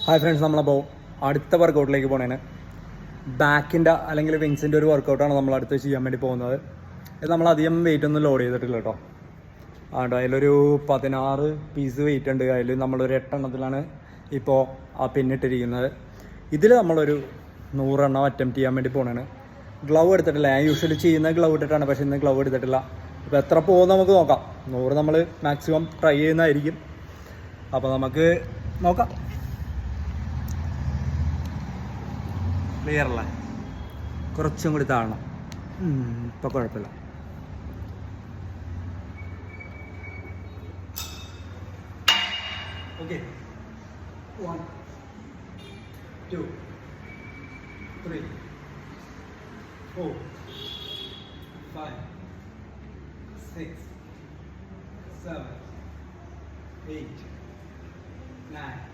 Hi friends, നമ്മളപ്പോൾ അടുത്ത വർക്കൗട്ടിലേക്ക് പോണേന് ബാക്കിൻ്റെ അല്ലെങ്കിൽ വിങ്സിൻ്റെ ഒരു വർക്കൗട്ടാണ് നമ്മൾ അടുത്ത് ചെയ്യാൻ വേണ്ടി പോകുന്നത്. ഇത് നമ്മൾ അധികം വെയിറ്റ് ഒന്നും ലോഡ് ചെയ്തിട്ടില്ല കേട്ടോ. അതുകൊണ്ട് അതിലൊരു 16 പീസ് വെയിറ്റ് ഉണ്ട്. അതിൽ നമ്മളൊരു 8 എണ്ണത്തിലാണ് ഇപ്പോൾ ആ പിന്നിട്ടിരിക്കുന്നത്. ഇതിൽ നമ്മളൊരു 100 എണ്ണം അറ്റംപ്റ്റ് ചെയ്യാൻ വേണ്ടി പോണേന്. ഗ്ലൗ എടുത്തിട്ടില്ല. ഞാൻ യൂഷ്വലി ചെയ്യുന്ന ഗ്ലൗ ഇട്ടിട്ടാണ്, പക്ഷേ ഇന്ന് ഗ്ലൗ എടുത്തിട്ടില്ല. അപ്പോൾ എത്ര പോകുമെന്ന് നമുക്ക് നോക്കാം. 100 നമ്മൾ മാക്സിമം ട്രൈ ചെയ്യുന്നതായിരിക്കും. അപ്പോൾ നമുക്ക് നോക്കാം. ക്ലിയർ അല്ലേ? കുറച്ചും കൂടി താഴണം. ഇപ്പോൾ കുഴപ്പമില്ല. ഓക്കെ, 1 2 3 4 5 6 7 8 9